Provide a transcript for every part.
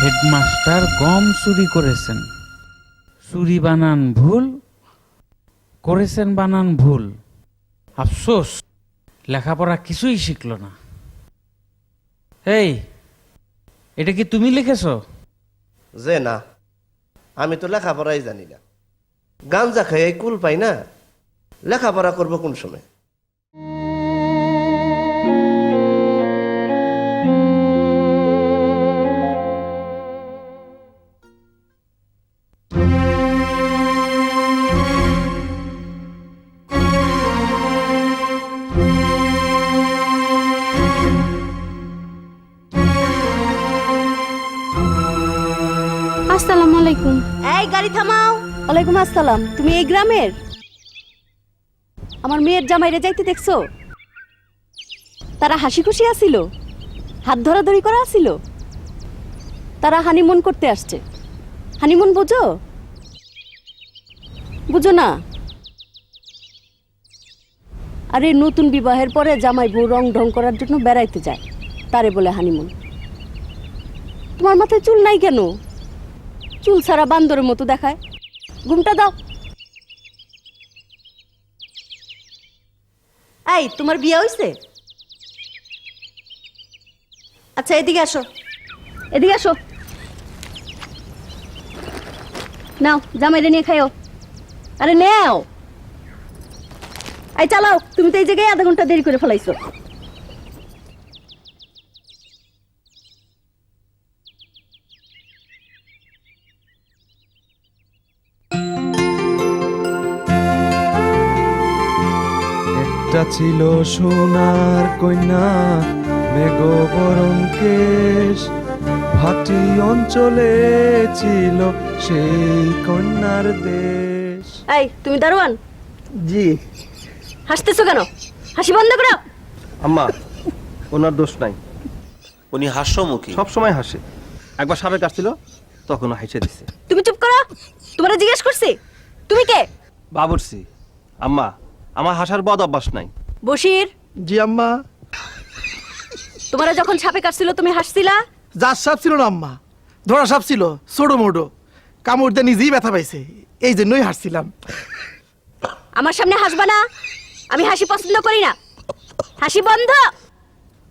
Headmaster গম চুরি করেছেন, চুরি বানান ভুল করেছেন, বানান ভুল। আফসোস লেখাপড়া কিছুই শিখল না। এই, এটা কি তুমি লিখেছ? যে না, আমি তো লেখাপড়াই জানি না। গাঞ্জা খাই কুল পাই না, লেখাপড়া করবো কোন সময়? আসসালামু আলাইকুম। এই গাড়ি থামাও। ওয়ালাইকুম আসসালাম। তুমি এই গ্রামের? আমার মেয়ের জামাইরে যাইতে দেখছো? তারা হাসি খুশি আসিল, হাত ধরাধরি করা আসিল। তারা হানিমুন করতে আসছে। হানিমুন বুঝো? বুঝো না? আরে নতুন বিবাহের পরে জামাই বউ রং ঢং করার জন্য বেড়াইতে যায়, তারে বলে হানিমুন। তোমার মাথায় চুল নাই কেন? চুল ছাড়া বান্দরের মতো দেখায়। ঘুমটা দাও। এই, তোমার বিয়ে হইছে? আচ্ছা, এদিকে আসো। এদিকে আসো। নাও জামাইরে নিয়ে খাইও। আরে নেও। এই চালাও। তুমি তো এই জায়গায় আধা ঘন্টা দেরি করে ফেলাইছো। একটা ছিল সোনার কন্যা, মেঘবরণ কেশ, ভাটি অঞ্চলে ছিল সেই কন্যার দেশ। এই, তুমি দারোয়ান? জি। হাসতেছো কেন? হাসি বন্ধ করো। আম্মা, ওনার দোষ নাই, উনি হাস্যমুখী। সব সময় হাসে। একবার সাপে কাটছিল, তখনও হাসে দিছে। তুমি চুপ করো। তোমারে জিজ্ঞেস করছি তুমি কে? বাবুর্চি। আম্মা, আমার হাসার বদ অভ্যাস নাই। বশির, জি আম্মা। তোমারে যখন সাপে কাটছিল তুমি হাসছিলা? যার সাপ ছিল না আম্মা, ধরা সাপ ছিল, ছোটো মোটো। কামড় দিয়ে নিজেই ব্যথা পাইছে, এই জন্যই হাসছিলাম। আমার সামনে হাসবা না। আমি হাসি পছন্দ করি না। হাসি বন্ধ,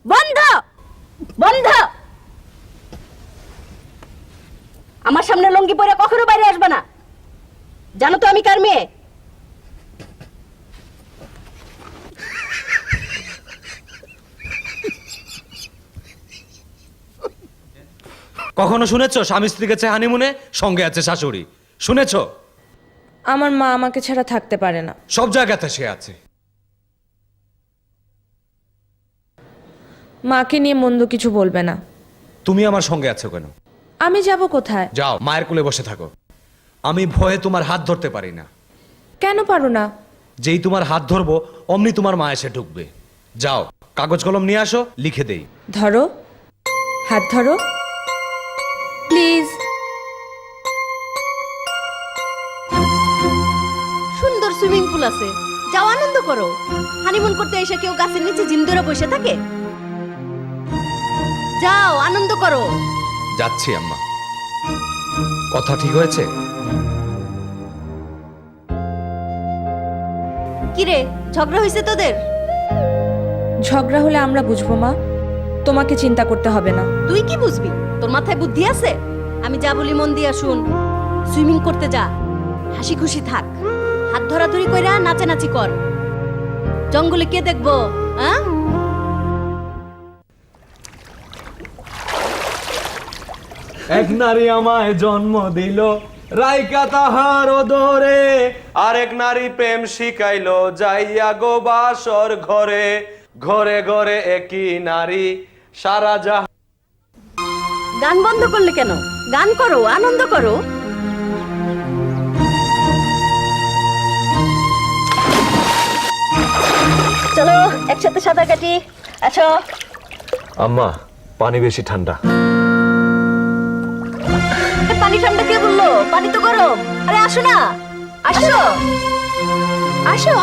বন্ধ, বন্ধ। আমার সামনে লঙ্গি পরে কখনো বাইরে আসবা না। জানো তো আমি কার মেয়ে? কখনো শুনেছো স্বামী স্ত্রী গেছে হানিমুনে, সঙ্গে আছে শাশুড়ি? শুনেছো? আমার মা আমাকে ছাড়া থাকতে পারে না। সব জায়গাতে সে আছে। মাকে নিয়ে মন্দ কিছু বলবে না। তুমি আমার সঙ্গে আছো কেন? আমি যাব কোথায়? যাও মায়ের কোলে বসে থাকো। আমি ভয়ে তোমার হাত ধরতে পারি না। কেন পারো না? যেই তোমার হাত ধরবো অমনি তোমার মা এসে ঢুকবে। যাও কাগজ কলম নিয়ে আসো, লিখে দেই। ধরো, হাত ধরো প্লিজ। সুন্দর সুইমিং পুল আছে, যাও আনন্দ করো। হানিমুন করতে এসে কেউ গাছের নিচে জিম ধরে বসে থাকে? যাও আনন্দ করো। যাচ্ছি আম্মা। কথা ঠিক হয়েছে? কিরে, ঝগড়া হয়েছে তোদের? ঝগড়া হলে আমরা বুঝবো মা, তোমাকে চিন্তা করতে হবে না। তুই কি বুঝবি? তোর মাথায় বুদ্ধি আছে? আমি যা বলি মন দিয়া শুন। সুইমিং করতে যা, হাসি খুশি থাক, হাত ধরাধরি কইরা নাচানাচি কর। জঙ্গলে কে দেখবো? হ্যাঁ, এক নারী আমায় জন্ম দিল, রাইকা তাহার ওদরে, আরেক নারী প্রেম শিখাইলো, যাইয়া গো বাসর ঘরে। ঘরে ঘরে একই নারী, সারা জাহান। গান বন্ধ করলে কেন? গান করো, আনন্দ করো। চলো একসাথে সাঁতার কাটি। আসো। আম্মা, পানি বেশি ঠান্ডা। পানি ঠান্ডা কে বললো? পানি তো গরম। আরে আসো না, আসো, আসো।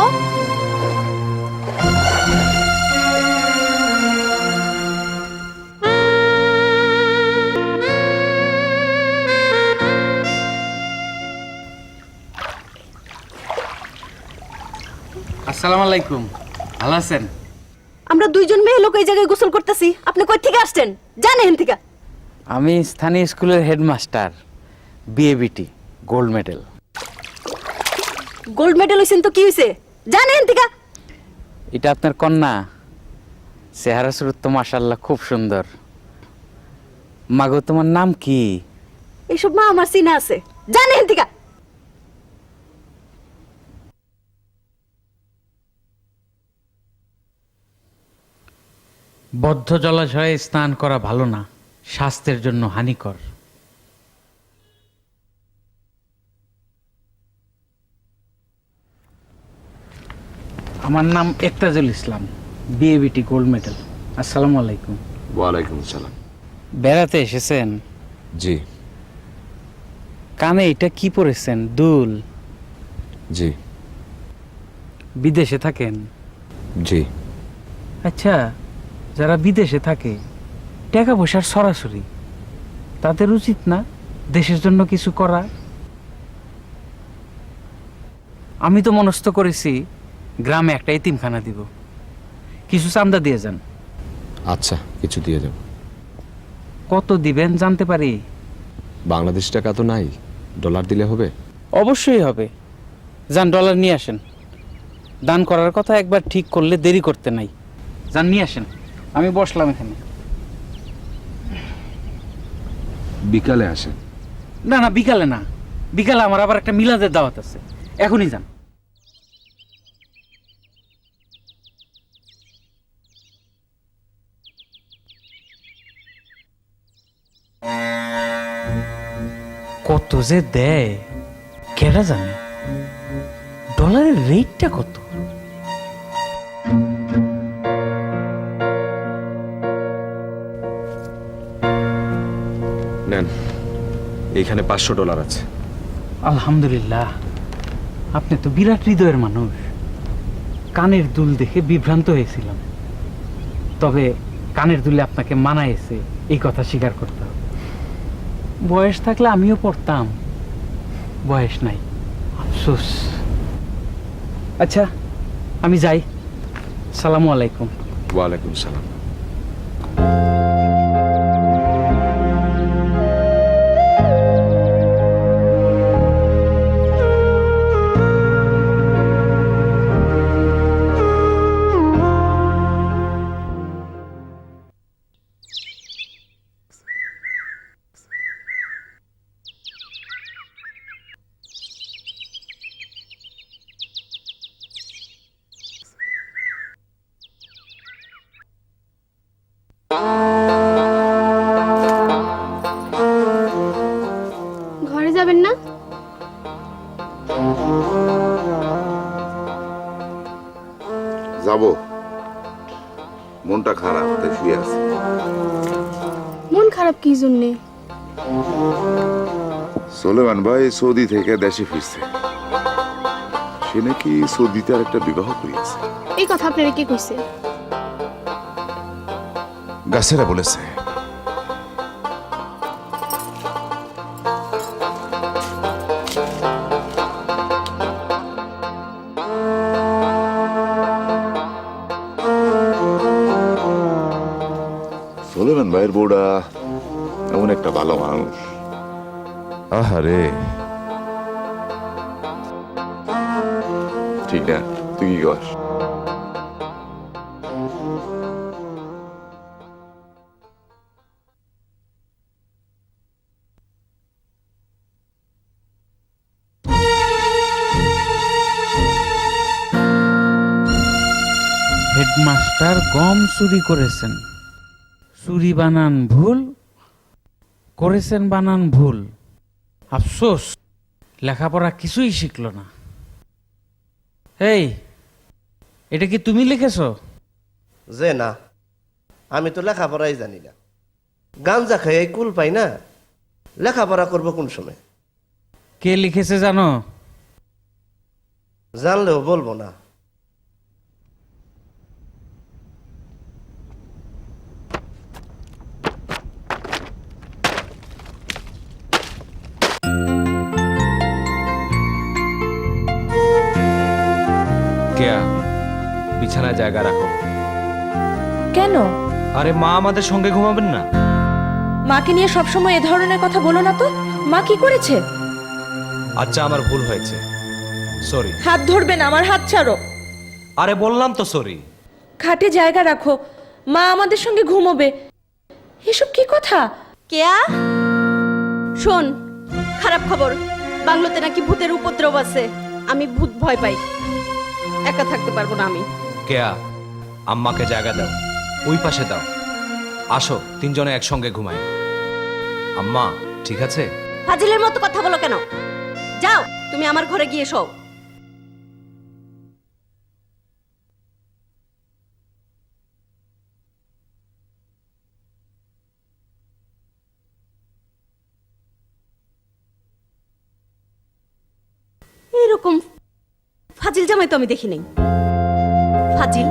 আসসালামু আলাইকুম, ভালো আছেন? আমরা দুইজন মেয়ে লোক এই জায়গায় গোসল করতেছি, আপনি কই থেকে আসছেন? জানেন থেকে? আমি স্থানীয় স্কুলের headmaster, BA BT gold medal. Gold medal হইছেন তো কি হইছে? জানেন থেকে? এটা আপনার কন্যা, চেহারা সুরত তো মাশাআল্লাহ খুব সুন্দর। মাগো, তোমার নাম কি? এইসব মা আমার চিনা আছে, জানেন থেকে? বদ্ধ জলাশয়ে স্নান করা ভালো না, স্বাস্থ্যের জন্য হানিকর। আমার নাম একতাজুল ইসলাম, বিএবিটি গোল্ড মেডেল। আসসালামু আলাইকুম। ওয়ালাইকুম আসসালাম। বেড়াতে এসেছেন? জি কানে এটা কি পরেছেন? দুল? জি বিদেশে থাকেন? জি। আচ্ছা, যারা বিদেশে থাকে টাকা পয়সার সরাসরি, তাদের উচিত না দেশের জন্য কিছু করা? আমি তো মনস্থ করেছি গ্রামে একটা এতিমখানা দিব, কিছু চান্দা দিয়ে যান। আচ্ছা, কিছু দিয়ে যাব। কত দিবেন জানতে পারি? বাংলাদেশ টাকা তো নাই, ডলার দিলে হবে? অবশ্যই হবে, যান ডলার নিয়ে আসেন। দান করার কথা একবার ঠিক করলে দেরি করতে নাই। যান নিয়ে আসেন, আমি বসলাম এখানে। বিকালে আসেন। না না, বিকালে না, বিকালে আমার আবার একটা মিলাদের দাওয়াত আছে, এখনই যান। কত যে দেয় কেডা জানে, ডলারের রেটটা কত? নেন, এখানে $500 আছে। আলহামদুলিল্লাহ, আপনি তো বিরাট হৃদয়ের মানুষ। কানের দুল দেখে বিভ্রান্ত হয়েছিলাম, তবে কানের দুলে আপনাকে মানায়েছে এই কথা স্বীকার করতে হবে। বয়স থাকলে আমিও পড়তাম, বয়স নাই, আফসোস। আচ্ছা, আমি যাই। সালামু আলাইকুম। ওয়ালাইকুম সালাম। ঘরে যাবেন না? যাব, মনটা খারাপ তাই শুয়ে আছি। মন খারাপ কি জন্যে? সোলেমান ভাই সৌদি থেকে দেশে ফিরছে, সে নাকি সৌদিতে আর একটা বিবাহ করিয়াছে। এই কথা আপনারা কে কইছে? গাছেরা বলেছে। সোলেমান ভাইয়ের বউটা এমন একটা ভালো মানুষ। আহারে, ঠিক না? তুই কি কস? হেডমাস্টার গম চুরি করেছেন, চুরি বানান ভুল করেছেন, বানান ভুল। আফসোস, লেখাপড়া কিছুই শিখলো না। এই, এটা কি তুমি লিখেছ? যে না, আমি তো লেখাপড়াই জানি না। গাঞ্জা খাই কুল পাই না, লেখাপড়া করবো কোন সময়? কে লিখেছে জানো? জানলেও বলবো না। क्या বিছানায় জায়গা রাখো। কেন? আরে মা আমাদের সঙ্গে ঘুমাবেন না? মাকে নিয়ে সবসময় এ ধরনের কথা বলো না তো। মা কি করেছে? আচ্ছা আমার ভুল হয়েছে, সরি। হাত ধরবে না, আমার হাত ছাড়ো। আরে বললাম তো সরি। খাটে জায়গা রাখো, মা আমাদের সঙ্গে ঘুমোবে। এসব কি কথা? কেয়া, শোন, খারাপ খবর, বাংলোতে নাকি ভূতের উপদ্রব আছে। আমি ভূত ভয় পাই, একা থাকতে পারবো না আমি। কেয়া, আম্মাকে জায়গা দাও, ওই পাশে দাও। আসো তিনজনে একসঙ্গে ঘুমাই। আম্মা ঠিক আছে? ফাজিলের মতো কথা বলো কেন? যাও, তুমি আমার ঘরে গিয়ে শোও। এরকম ফাজিল জামাই তো আমি দেখি নাই। ফাজিল